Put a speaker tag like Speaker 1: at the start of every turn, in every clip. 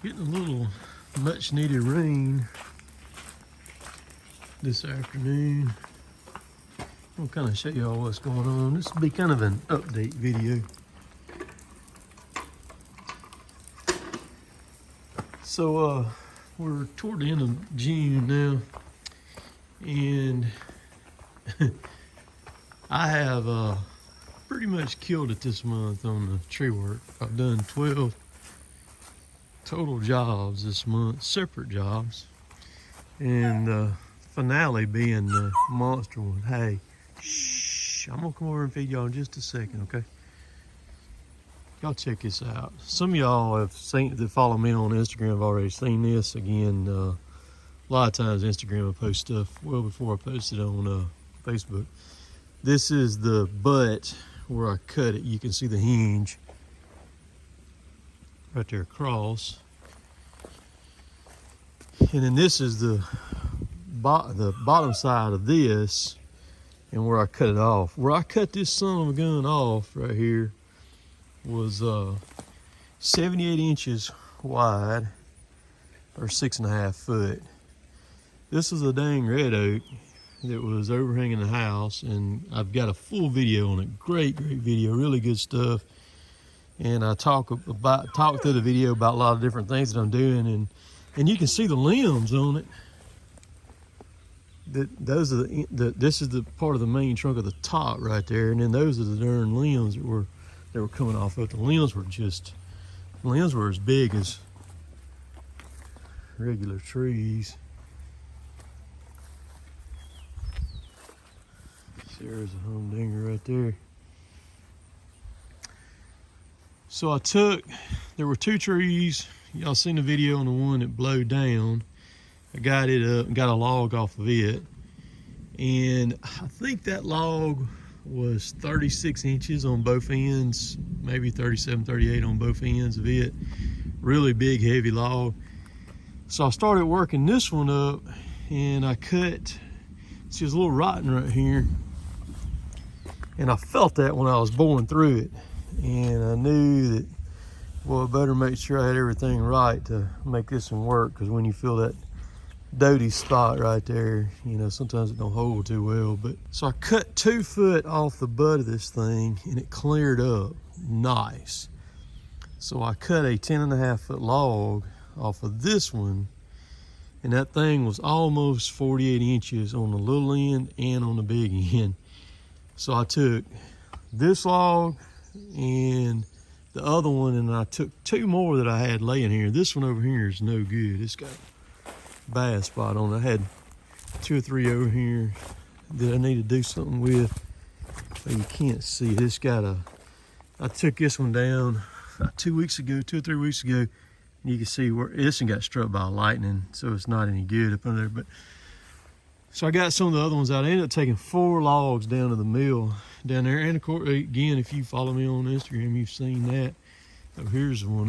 Speaker 1: Getting a little much needed rain this afternoon. I'll kind of show y'all what's going on. This will be kind of an update video. So we're toward the end of June now, and I have pretty much killed it this month on the tree work. I've done 12 total jobs this month, separate jobs, and the finale being the monster one. Hey, shh, I'm gonna come over and feed y'all in just a second, okay? Y'all check this out. Some of y'all have seen, that follow me on Instagram, have already seen this. Again, a lot of times Instagram will post stuff well before I post it on Facebook. This is the butt where I cut it. You can see the hinge right there across. And then this is the bottom side of this, and where I cut it off. Where I cut this son of a gun off right here was 78 inches wide, or 6.5 foot. This is a dang red oak that was overhanging the house, and I've got a full video on it. Great video, really good stuff. And I talk through the video about a lot of different things that I'm doing, and you can see the limbs on it. Those are this is the part of the main trunk of the top right there, and then those are the darn limbs that were coming off of it. The limbs were as big as regular trees. There's a humdinger right there. So there were 2 trees. Y'all seen the video on the one that blowed down. I got it up, got a log off of it. And I think that log was 36 inches on both ends, maybe 37, 38 on both ends of it. Really big, heavy log. So I started working this one up, and I cut, see, it's a little rotten right here. And I felt that when I was boring through it. And I knew that, well, I better make sure I had everything right to make this one work, because when you feel that doty spot right there, you know, sometimes it don't hold too well. But so I cut 2 foot off the butt of this thing, and it cleared up nice. So I cut a 10.5 foot log off of this one, and that thing was almost 48 inches on the little end and on the big end. So I took this log and the other one, and I took 2 more that I had laying here. This one over here is no good. It's got a bad spot on it. I had 2 or 3 over here that I need to do something with. But you can't see it. It's got I took this one down about 2 weeks ago, 2 or 3 weeks ago. And you can see where this one got struck by lightning, so it's not any good up under there. But so I got some of the other ones out. I ended up taking 4 logs down to the mill down there. And of course, again, if you follow me on Instagram, you've seen that. Oh, here's the one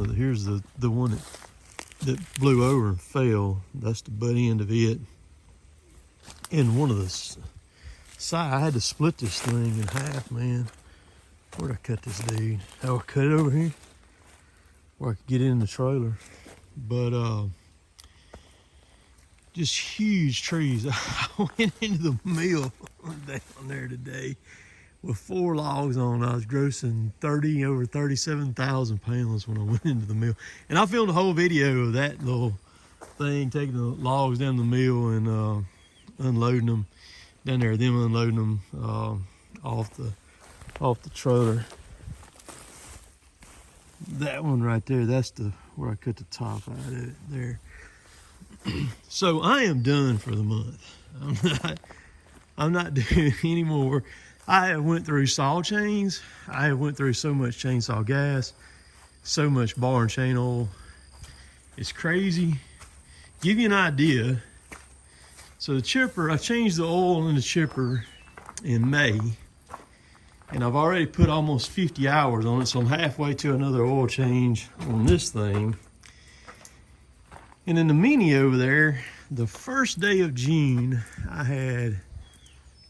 Speaker 1: that blew over and fell. That's the butt end of it. And one of the side, I had to split this thing in half, man. Where'd I cut this dude? Oh, I cut it over here where I could get it in the trailer. But just huge trees. I went into the mill down there today with 4 logs on. I was grossing over 37,000 pounds when I went into the mill. And I filmed a whole video of that little thing, taking the logs down the mill and unloading them down there, them unloading them off the trailer. That one right there, that's where I cut the top out of it there. So I am done for the month. I'm not doing any more. I have went through saw chains. I have went through so much chainsaw gas, so much bar and chain oil. It's crazy. Give you an idea. So the chipper, I changed the oil in the chipper in May, and I've already put almost 50 hours on it, so I'm halfway to another oil change on this thing. And in the Mini over there, the first day of June, I had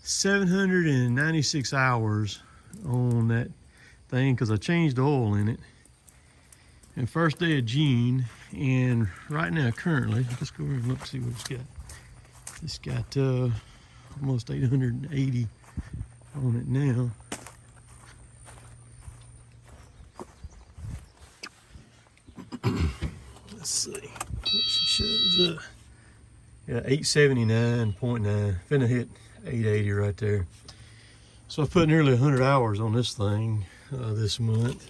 Speaker 1: 796 hours on that thing because I changed the oil in it. and first day of June. And right now, currently, let's go over and look and see what it's got. It's got almost 880 on it now. Let's see what she shows up. Yeah, 879.9. Finna hit 880 right there. So I put nearly 100 hours on this thing this month.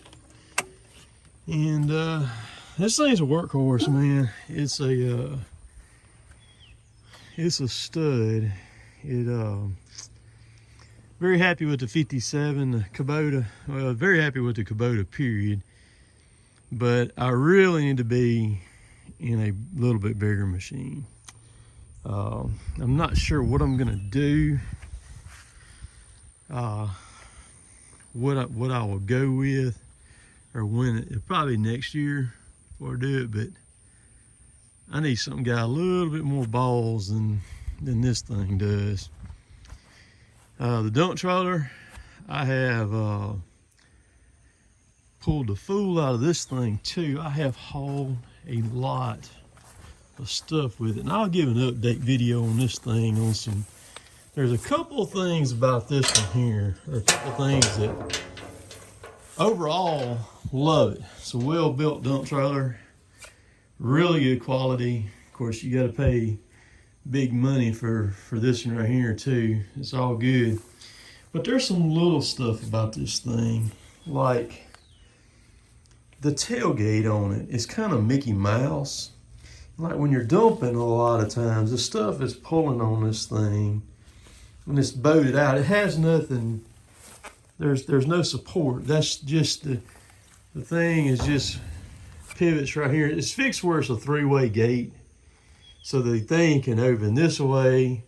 Speaker 1: And this thing's a workhorse, man. It's a stud. Very happy with the 57, the Kubota. Well, very happy with the Kubota, period. But I really need to be in a little bit bigger machine. I'm not sure what I'm gonna do. What I will go with, or when it probably next year before I do it. But I need something got a little bit more balls than this thing does. The dump trailer, I have pulled the fool out of this thing too. I have hauled a lot of stuff with it, and I'll give an update video on this thing on some. There's a couple of things about this one here. There are a couple of things that overall love it. It's a well-built dump trailer, really good quality. Of course, you got to pay big money for this one right here too. It's all good, but there's some little stuff about this thing, like the tailgate on it is kind of Mickey Mouse. Like when you're dumping, a lot of times the stuff is pulling on this thing when it's boated out. It has nothing. There's no support. That's just the thing is just pivots right here. It's fixed where it's a three-way gate, so the thing can open this way,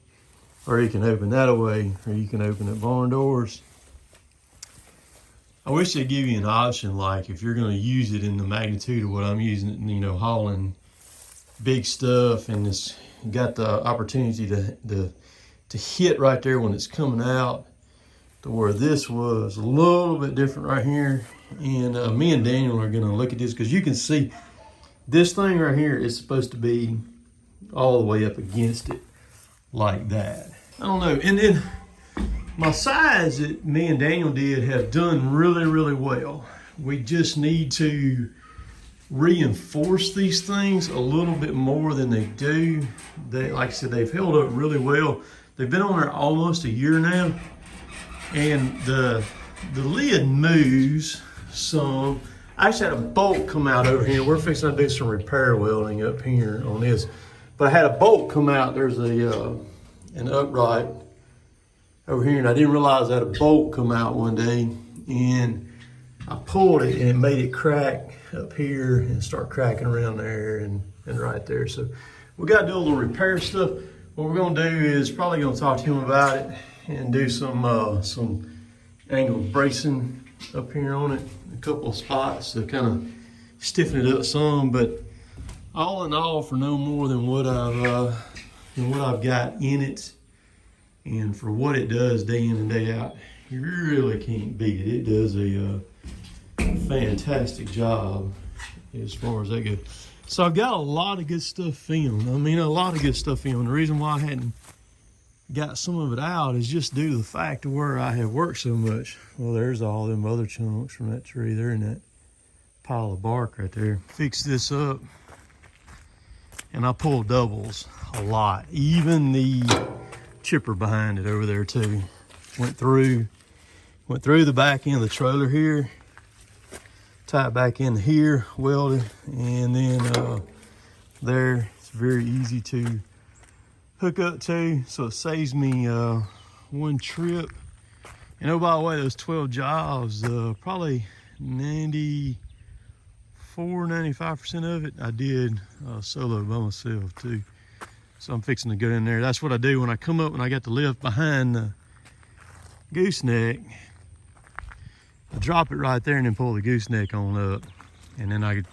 Speaker 1: or you can open that way, or you can open it barn doors. I wish they'd give you an option, like if you're going to use it in the magnitude of what I'm using it, you know, hauling big stuff, and it's got the opportunity to hit right there when it's coming out, to where this was a little bit different right here. And me and Daniel are going to look at this, because you can see this thing right here is supposed to be all the way up against it like that. I don't know. And then my size that me and Daniel did have done really, really well. We just need to reinforce these things a little bit more than they do. They, like I said, they've held up really well. They've been on there almost a year now, and the lid moves some. I actually had a bolt come out over here. We're fixing to do some repair welding up here on this, but I had a bolt come out. There's an upright over here, and I didn't realize I had a bolt come out one day, and I pulled it and it made it crack up here and start cracking around there and right there. So we got to do a little repair stuff. What we're going to do is probably going to talk to him about it and do some angled bracing up here on it, a couple of spots to kind of stiffen it up some. But all in all, for no more than what I've got in it, and for what it does day in and day out, you really can't beat it. It does a fantastic job as far as that goes. So I've got a lot of good stuff filmed. I mean, a lot of good stuff filmed. The reason why I hadn't got some of it out is just due to the fact of where I have worked so much. Well, there's all them other chunks from that tree. They're in that pile of bark right there. Fix this up, and I pull doubles a lot. Even the chipper behind it over there too. Went through the back end of the trailer here, tie it back in here, weld it, and then there, it's very easy to hook up to, so it saves me one trip. And oh, by the way, those 12 jobs, probably 95% of it I did solo by myself too. So I'm fixing to go in there. That's what I do when I come up, and I got the lift behind the gooseneck. I drop it right there and then pull the gooseneck on up, and then I could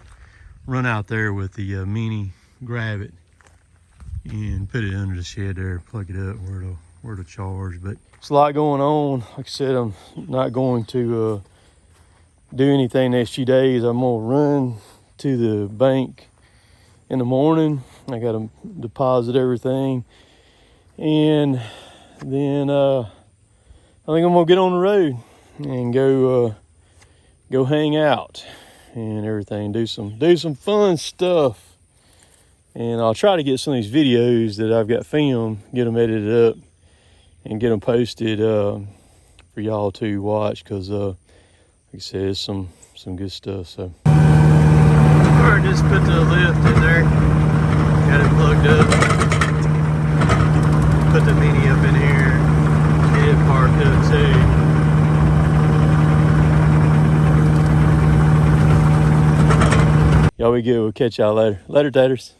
Speaker 1: run out there with the Mini, grab it and put it under the shed there, plug it up where to charge. But it's a lot going on. Like I said, I'm not going to do anything next few days. I'm gonna run to the bank in the morning. I got to deposit everything, and then I think I'm gonna get on the road and go hang out and everything. Do some fun stuff, and I'll try to get some of these videos that I've got filmed, get them edited up, and get them posted for y'all to watch. Cause like I said, it's some good stuff. So. Alright, just put the lift in there. Got it plugged up. Put the Mini up in here. Get it parked up too. Y'all be good. We'll catch y'all later. Later, taters.